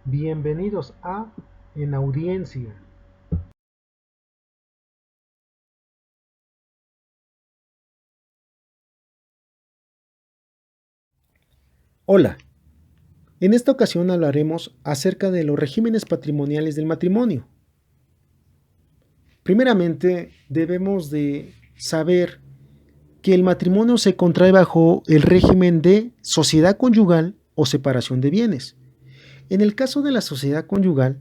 Bienvenidos a En Audiencia. Hola, en esta ocasión hablaremos acerca de los regímenes patrimoniales del matrimonio. Primeramente, debemos de saber que el matrimonio se contrae bajo el régimen de sociedad conyugal o separación de bienes. En el caso de la sociedad conyugal,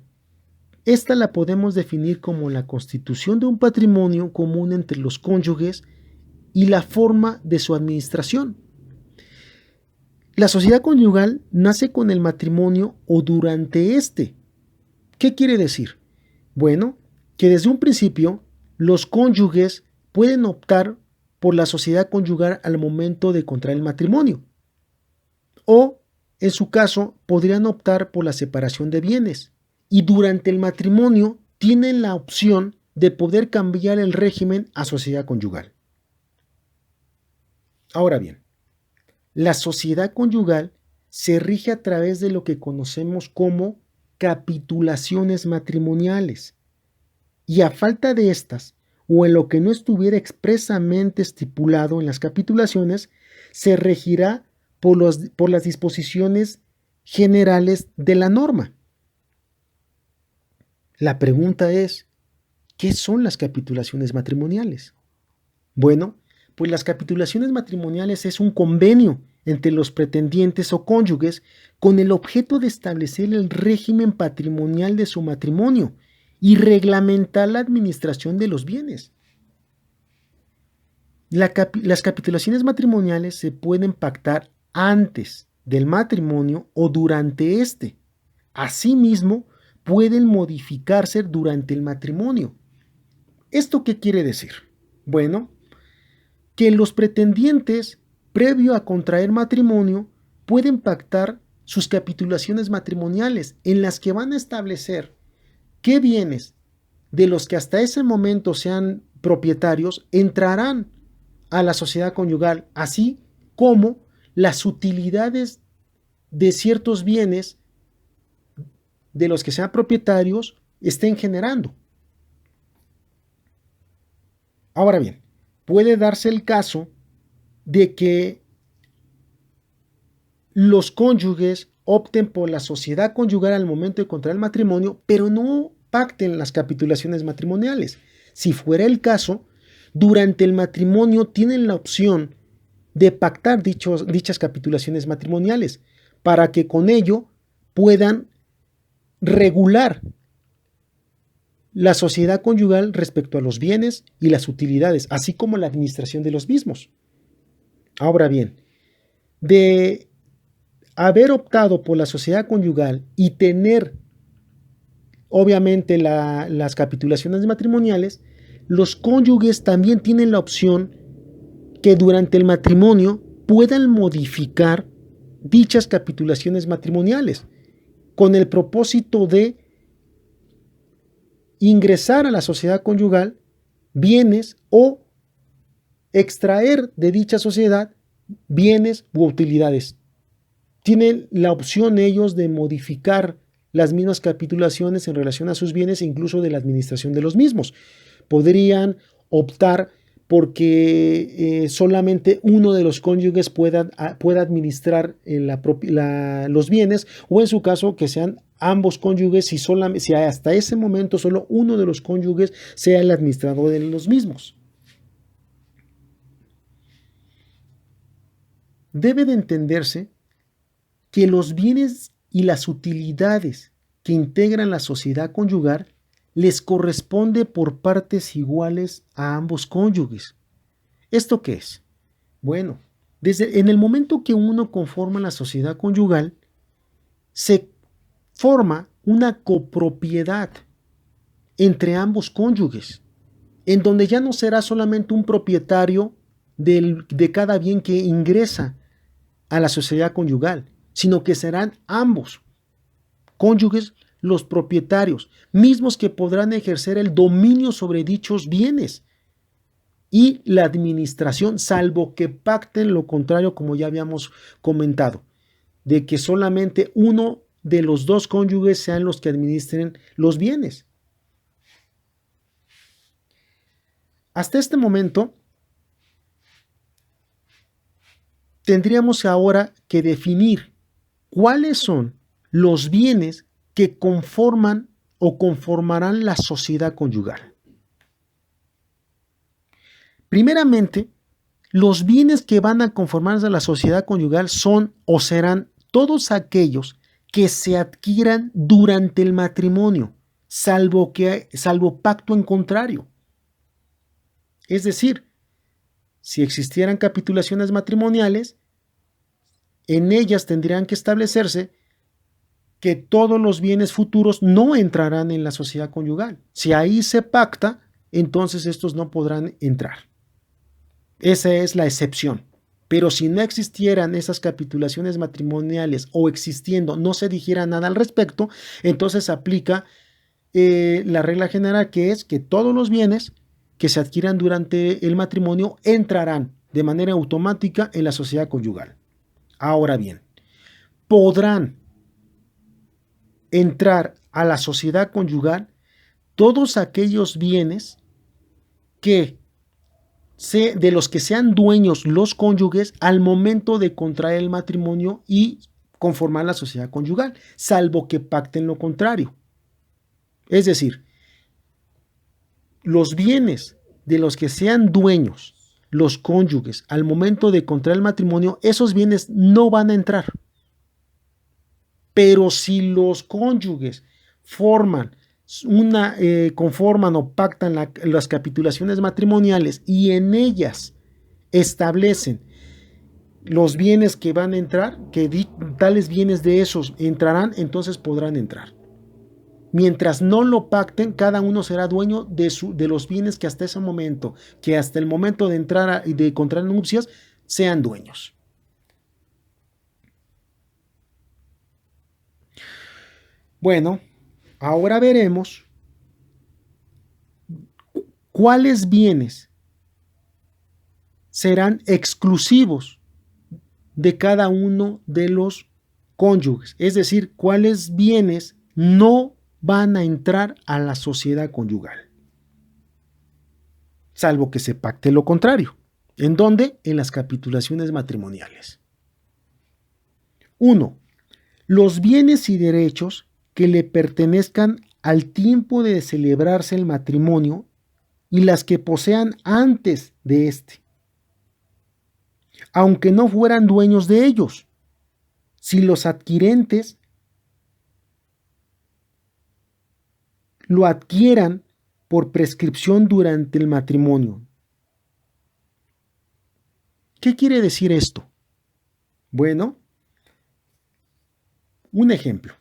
esta la podemos definir como la constitución de un patrimonio común entre los cónyuges y la forma de su administración. La sociedad conyugal nace con el matrimonio o durante este. ¿Qué quiere decir? Bueno, que desde un principio los cónyuges pueden optar por la sociedad conyugal al momento de contraer el matrimonio. O, en su caso, podrían optar por la separación de bienes. Y durante el matrimonio tienen la opción de poder cambiar el régimen a sociedad conyugal. Ahora bien, la sociedad conyugal se rige a través de lo que conocemos como capitulaciones matrimoniales. Y a falta de estas, o en lo que no estuviera expresamente estipulado en las capitulaciones, se regirá por las disposiciones generales de la norma. La pregunta es, ¿qué son las capitulaciones matrimoniales? Bueno, pues las capitulaciones matrimoniales es un convenio entre los pretendientes o cónyuges con el objeto de establecer el régimen patrimonial de su matrimonio y reglamentar la administración de los bienes. Las capitulaciones matrimoniales se pueden pactar antes del matrimonio o durante este. Asimismo, pueden modificarse durante el matrimonio. ¿Esto qué quiere decir? Bueno, que los pretendientes, previo a contraer matrimonio, pueden pactar sus capitulaciones matrimoniales en las que van a establecer qué bienes de los que hasta ese momento sean propietarios entrarán a la sociedad conyugal, así como las utilidades de ciertos bienes de los que sean propietarios estén generando. Ahora bien, puede darse el caso de que los cónyuges opten por la sociedad conyugal al momento de contraer el matrimonio, pero no pacten las capitulaciones matrimoniales. Si fuera el caso, durante el matrimonio tienen la opción de pactar dichas capitulaciones matrimoniales para que con ello puedan regular la sociedad conyugal respecto a los bienes y las utilidades, así como la administración de los mismos. Ahora bien, de haber optado por la sociedad conyugal y tener obviamente las capitulaciones matrimoniales, los cónyuges también tienen la opción que durante el matrimonio puedan modificar dichas capitulaciones matrimoniales con el propósito de ingresar a la sociedad conyugal bienes o extraer de dicha sociedad bienes u utilidades. Tienen la opción ellos de modificar las mismas capitulaciones en relación a sus bienes e incluso de la administración de los mismos. Podrían optar porque solamente uno de los cónyuges pueda administrar los bienes, o en su caso que sean ambos cónyuges si hasta ese momento solo uno de los cónyuges sea el administrador de los mismos. Debe de entenderse que los bienes y las utilidades que integran la sociedad conyugal les corresponde por partes iguales a ambos cónyuges. ¿Esto qué es? Bueno, en el momento que uno conforma la sociedad conyugal, se forma una copropiedad entre ambos cónyuges, en donde ya no será solamente un propietario de cada bien que ingresa a la sociedad conyugal, sino que serán ambos cónyuges los propietarios, mismos que podrán ejercer el dominio sobre dichos bienes y la administración, salvo que pacten lo contrario, como ya habíamos comentado, de que solamente uno de los dos cónyuges sean los que administren los bienes. Hasta este momento, tendríamos ahora que definir cuáles son los bienes que conforman o conformarán la sociedad conyugal. Primeramente, los bienes que van a conformar la sociedad conyugal son o serán todos aquellos que se adquieran durante el matrimonio, salvo pacto en contrario. Es decir, si existieran capitulaciones matrimoniales, en ellas tendrían que establecerse que todos los bienes futuros no entrarán en la sociedad conyugal. Si ahí se pacta, entonces estos no podrán entrar. Esa es la excepción. Pero si no existieran esas capitulaciones matrimoniales o existiendo no se dijera nada al respecto, entonces aplica la regla general, que es que todos los bienes que se adquieran durante el matrimonio entrarán de manera automática en la sociedad conyugal. Ahora bien, podrán entrar a la sociedad conyugal todos aquellos bienes de los que sean dueños los cónyuges al momento de contraer el matrimonio y conformar la sociedad conyugal, salvo que pacten lo contrario. Es decir, los bienes de los que sean dueños los cónyuges al momento de contraer el matrimonio, esos bienes no van a entrar. Pero si los cónyuges conforman o pactan las capitulaciones matrimoniales y en ellas establecen los bienes que van a entrar, que tales bienes de esos entrarán, entonces podrán entrar. Mientras no lo pacten, cada uno será dueño de los bienes que hasta ese momento, que hasta el momento de entrar y de contraer nupcias, sean dueños. Bueno, ahora veremos cuáles bienes serán exclusivos de cada uno de los cónyuges, es decir, cuáles bienes no van a entrar a la sociedad conyugal, salvo que se pacte lo contrario. ¿En dónde? En las capitulaciones matrimoniales. 1. Los bienes y derechos que le pertenezcan al tiempo de celebrarse el matrimonio y las que posean antes de este, aunque no fueran dueños de ellos, si los adquirentes lo adquieran por prescripción durante el matrimonio. ¿Qué quiere decir esto? Bueno, un ejemplo.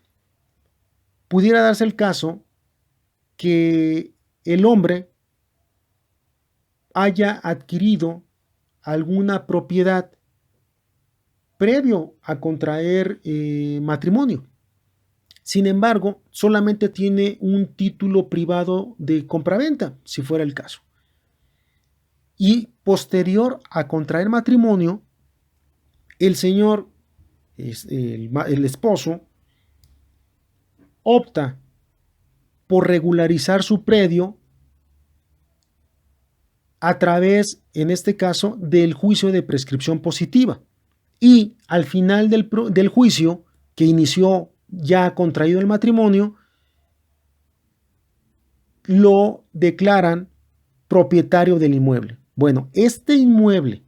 Pudiera darse el caso que el hombre haya adquirido alguna propiedad previo a contraer matrimonio. Sin embargo, solamente tiene un título privado de compraventa, si fuera el caso. Y posterior a contraer matrimonio, el señor, el esposo, opta por regularizar su predio a través, en este caso, del juicio de prescripción positiva. Y al final del juicio, que inició ya contraído el matrimonio, lo declaran propietario del inmueble. Bueno, este inmueble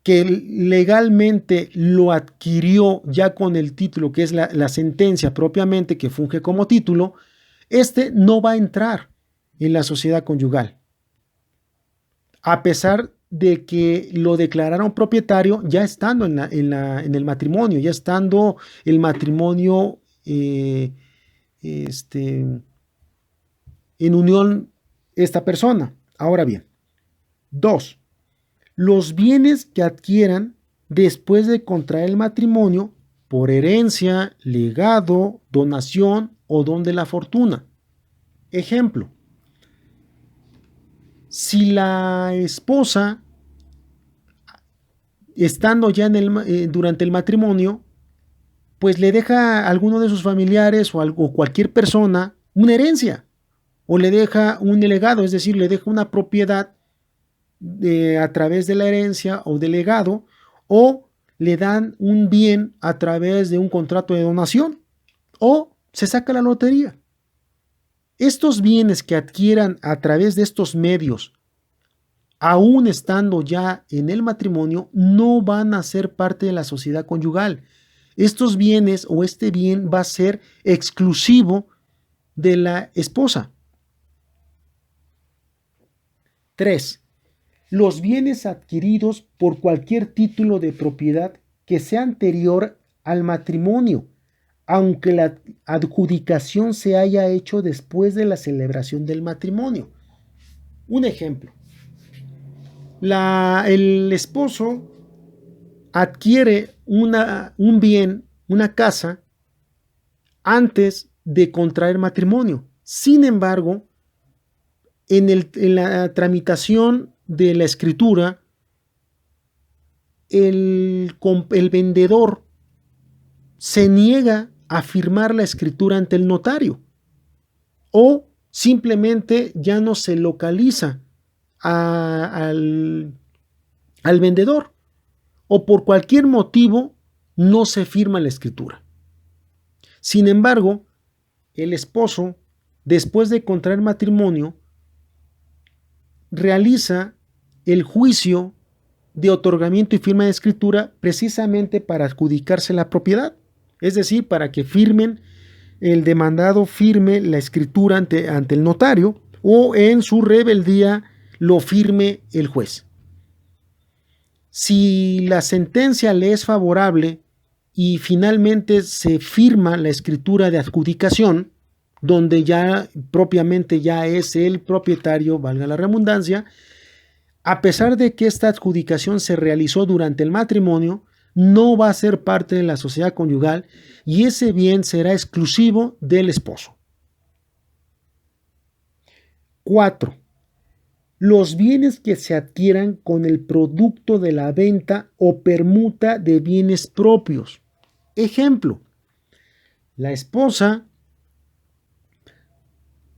que legalmente lo adquirió ya con el título, que es la sentencia propiamente que funge como título, este no va a entrar en la sociedad conyugal, a pesar de que lo declararon propietario ya estando en el matrimonio, ya estando el matrimonio en unión esta persona. Ahora bien, 2. Los bienes que adquieran después de contraer el matrimonio por herencia, legado, donación o don de la fortuna. Ejemplo, si la esposa, estando ya durante el matrimonio, pues le deja a alguno de sus familiares o cualquier persona una herencia, o le deja un legado, es decir, le deja una propiedad a través de la herencia o del legado, o le dan un bien a través de un contrato de donación, o se saca la lotería. Estos bienes que adquieran a través de estos medios, aún estando ya en el matrimonio, no van a ser parte de la sociedad conyugal. Estos bienes o este bien va a ser exclusivo de la esposa. 3. Los bienes adquiridos por cualquier título de propiedad que sea anterior al matrimonio, aunque la adjudicación se haya hecho después de la celebración del matrimonio. Un ejemplo. El esposo adquiere un bien, una casa, antes de contraer matrimonio. Sin embargo, en la tramitación de la escritura, el vendedor se niega a firmar la escritura ante el notario, o simplemente ya no se localiza al vendedor, o por cualquier motivo no se firma la escritura. Sin embargo, el esposo, después de contraer matrimonio, realiza el juicio de otorgamiento y firma de escritura precisamente para adjudicarse la propiedad, es decir, para que el demandado firme la escritura ante el notario, o en su rebeldía lo firme el juez. Si la sentencia le es favorable y finalmente se firma la escritura de adjudicación, donde ya propiamente ya es el propietario, valga la redundancia, a pesar de que esta adjudicación se realizó durante el matrimonio, no va a ser parte de la sociedad conyugal y ese bien será exclusivo del esposo. 4. Los bienes que se adquieran con el producto de la venta o permuta de bienes propios. Ejemplo, la esposa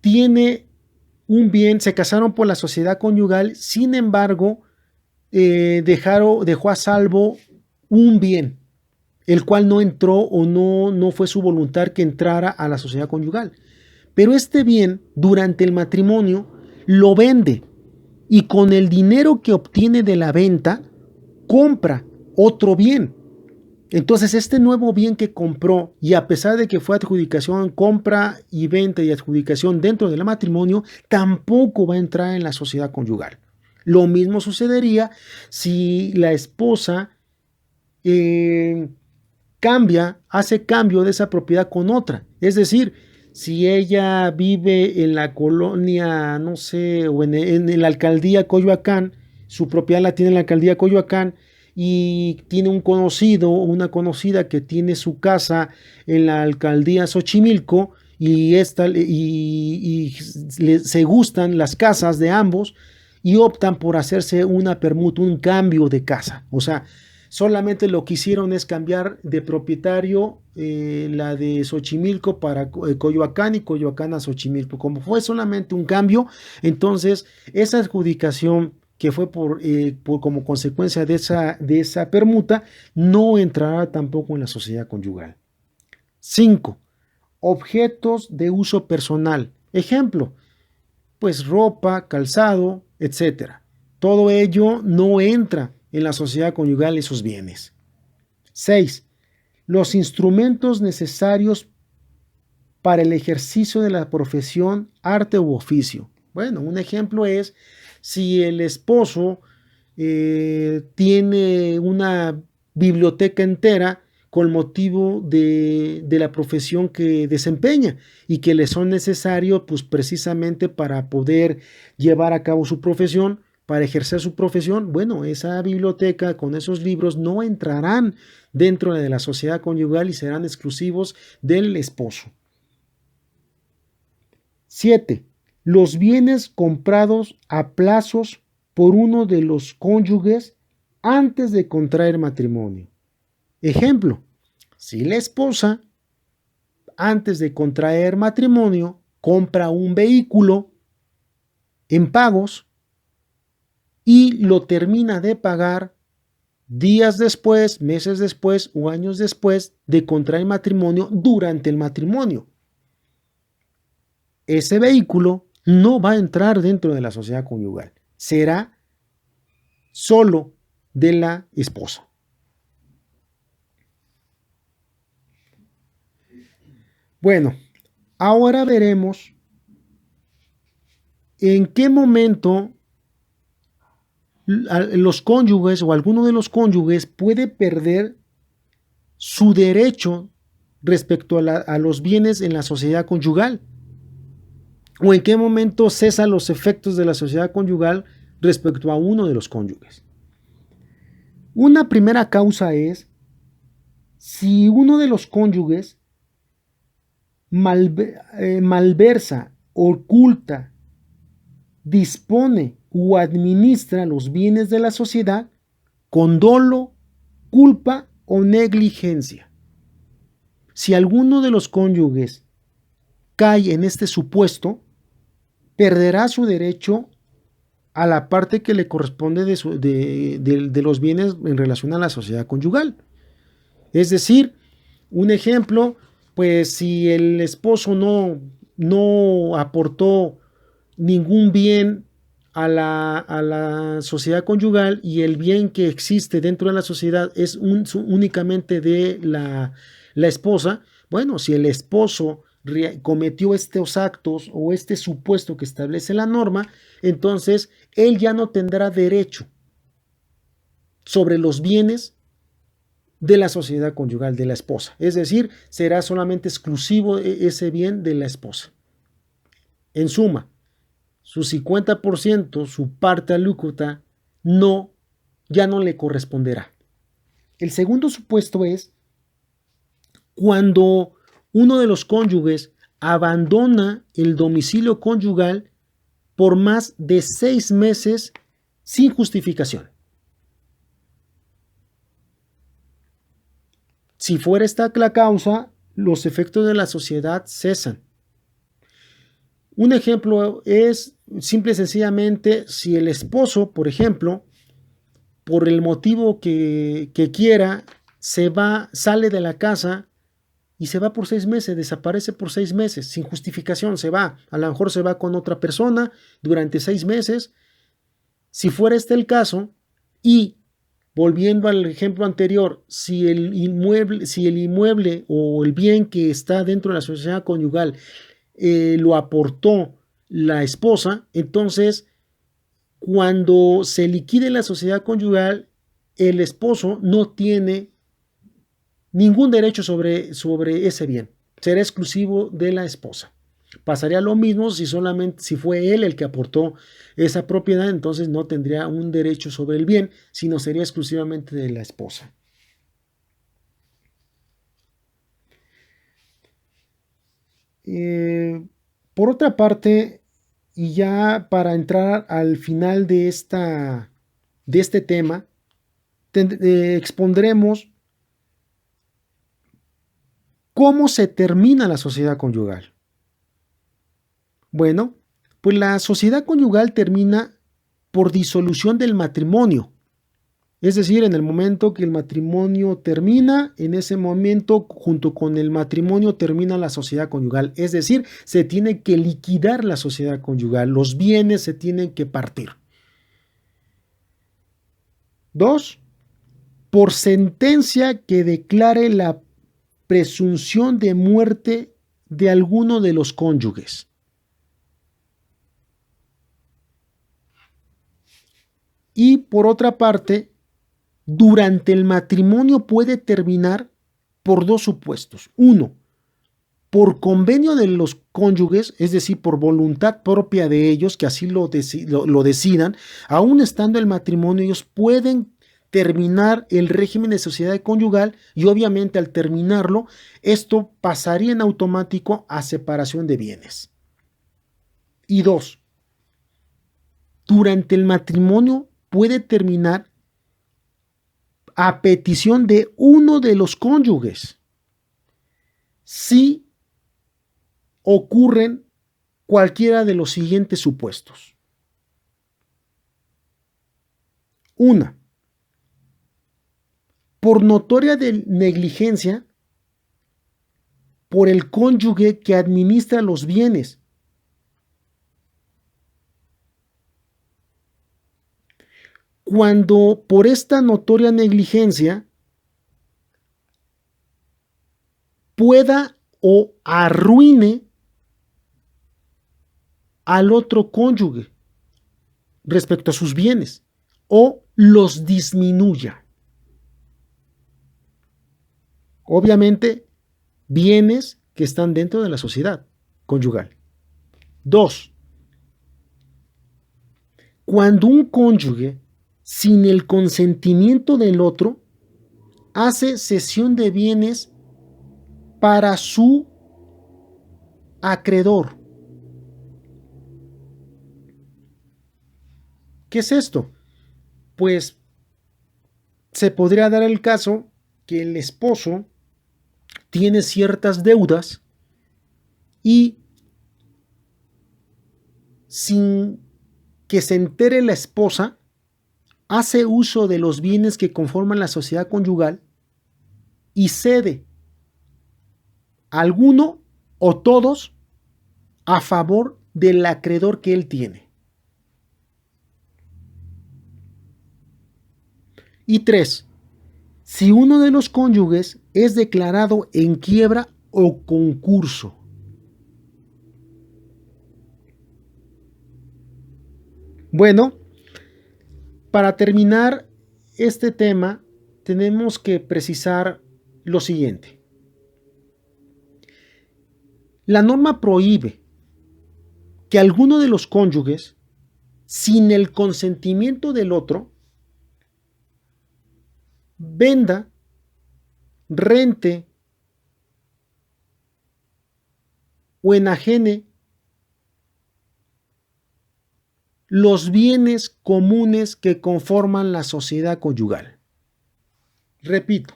tiene un bien, se casaron por la sociedad conyugal, sin embargo, dejó a salvo un bien, el cual no entró o no fue su voluntad que entrara a la sociedad conyugal. Pero este bien, durante el matrimonio, lo vende y con el dinero que obtiene de la venta, compra otro bien. Entonces, este nuevo bien que compró, y a pesar de que fue adjudicación, compra y venta y adjudicación dentro del matrimonio, tampoco va a entrar en la sociedad conyugal. Lo mismo sucedería si la esposa hace cambio de esa propiedad con otra. Es decir, si ella vive en la colonia, no sé, o en la alcaldía Coyoacán, su propiedad la tiene en la alcaldía Coyoacán, y tiene un conocido o una conocida que tiene su casa en la alcaldía Xochimilco, y se gustan las casas de ambos y optan por hacerse una permuta, un cambio de casa. O sea, solamente lo que hicieron es cambiar de propietario la de Xochimilco para Coyoacán y Coyoacán a Xochimilco. Como fue solamente un cambio, entonces esa adjudicación que fue como consecuencia de esa permuta, no entrará tampoco en la sociedad conyugal. 5. Objetos de uso personal. Ejemplo, pues ropa, calzado, etc. Todo ello no entra en la sociedad conyugal, esos bienes. 6. Los instrumentos necesarios para el ejercicio de la profesión, arte u oficio. Bueno, un ejemplo es si el esposo tiene una biblioteca entera con motivo de la profesión que desempeña y que le son necesarios pues precisamente para poder llevar a cabo su profesión, para ejercer su profesión. Bueno, esa biblioteca con esos libros no entrarán dentro de la sociedad conyugal y serán exclusivos del esposo. 7. Los bienes comprados a plazos por uno de los cónyuges antes de contraer matrimonio. Ejemplo, Si la esposa, antes de contraer matrimonio, compra un vehículo en pagos y lo termina de pagar días después, meses después o años después de contraer matrimonio, durante el matrimonio, ese vehículo no va a entrar dentro de la sociedad conyugal. Será solo de la esposa. Bueno, ahora veremos en qué momento los cónyuges o alguno de los cónyuges puede perder su derecho respecto a los bienes en la sociedad conyugal, o en qué momento cesan los efectos de la sociedad conyugal respecto a uno de los cónyuges. Una primera causa es si uno de los cónyuges malversa, oculta, dispone o administra los bienes de la sociedad con dolo, culpa o negligencia. Si alguno de los cónyuges cae en este supuesto, perderá su derecho a la parte que le corresponde de los bienes en relación a la sociedad conyugal. Es decir, un ejemplo, pues si el esposo no aportó ningún bien a la sociedad conyugal y el bien que existe dentro de la sociedad es únicamente de la esposa, bueno, si el esposo cometió estos actos o este supuesto que establece la norma, entonces él ya no tendrá derecho sobre los bienes de la sociedad conyugal de la esposa. Es decir, será solamente exclusivo ese bien de la esposa. En suma, su 50%, su parte alícuota, ya no le corresponderá. El segundo supuesto es cuando uno de los cónyuges abandona el domicilio conyugal por más de 6 meses sin justificación. Si fuera esta la causa, los efectos de la sociedad cesan. Un ejemplo es simple y sencillamente si el esposo, por ejemplo, por el motivo que quiera, sale de la casa y se va por 6 meses, desaparece por 6 meses, sin justificación, se va. A lo mejor se va con otra persona durante 6 meses. Si fuera este el caso, y volviendo al ejemplo anterior, si el inmueble o el bien que está dentro de la sociedad conyugal lo aportó la esposa, entonces cuando se liquide la sociedad conyugal, el esposo no tiene ningún derecho sobre ese bien, será exclusivo de la esposa. Pasaría lo mismo si fue él el que aportó esa propiedad, entonces no tendría un derecho sobre el bien, sino sería exclusivamente de la esposa. Por otra parte, y ya para entrar al final de este tema, expondremos cómo se termina la sociedad conyugal. Bueno, pues la sociedad conyugal termina por disolución del matrimonio. Es decir, en el momento que el matrimonio termina, en ese momento, junto con el matrimonio, termina la sociedad conyugal. Es decir, se tiene que liquidar la sociedad conyugal. Los bienes se tienen que partir. 2. Por sentencia que declare la presunción de muerte de alguno de los cónyuges. Y por otra parte, durante el matrimonio puede terminar por 2 supuestos. 1, por convenio de los cónyuges, es decir, por voluntad propia de ellos, que así lo decidan. Aún estando el matrimonio, ellos pueden terminar el régimen de sociedad conyugal y obviamente al terminarlo, esto pasaría en automático a separación de bienes. Y 2, durante el matrimonio puede terminar a petición de uno de los cónyuges. si ocurren cualquiera de los siguientes supuestos. Una, por notoria negligencia por el cónyuge que administra los bienes. Cuando por esta notoria negligencia pueda o arruine al otro cónyuge respecto a sus bienes o los disminuya. Obviamente, bienes que están dentro de la sociedad conyugal. 2. Cuando un cónyuge, sin el consentimiento del otro, hace cesión de bienes para su acreedor. ¿Qué es esto? Pues se podría dar el caso que el esposo tiene ciertas deudas y sin que se entere la esposa, hace uso de los bienes que conforman la sociedad conyugal y cede alguno o todos a favor del acreedor que él tiene. Y 3. Si uno de los cónyuges es declarado en quiebra o concurso. Bueno, para terminar este tema, tenemos que precisar lo siguiente. La norma prohíbe que alguno de los cónyuges, sin el consentimiento del otro, venda, rente o enajene los bienes comunes que conforman la sociedad conyugal. Repito,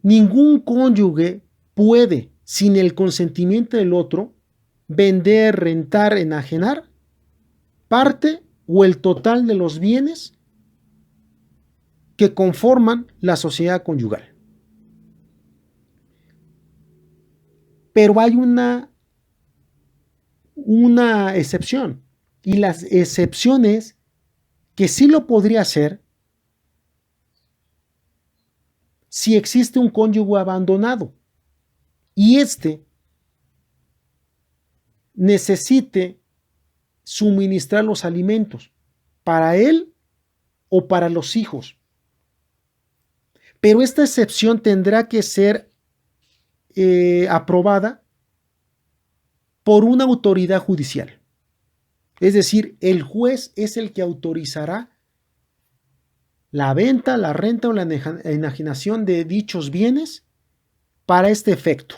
ningún cónyuge puede, sin el consentimiento del otro, vender, rentar, enajenar parte o el total de los bienes que conforman la sociedad conyugal. Pero hay una excepción, y la excepción es que sí lo podría hacer si existe un cónyuge abandonado y éste necesite suministrar los alimentos para él o para los hijos. Pero esta excepción tendrá que ser aprobada por una autoridad judicial. Es decir, el juez es el que autorizará la venta, la renta o la enajenación de dichos bienes para este efecto.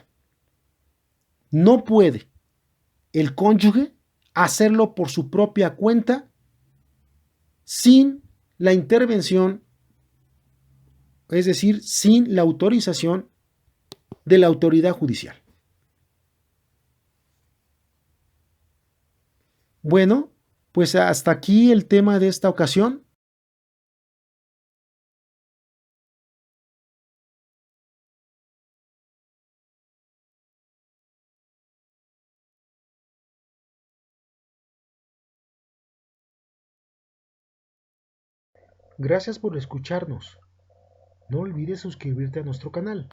No puede el cónyuge hacerlo por su propia cuenta sin la intervención, es decir, sin la autorización de la autoridad judicial. Bueno, pues hasta aquí el tema de esta ocasión. Gracias por escucharnos. No olvides suscribirte a nuestro canal.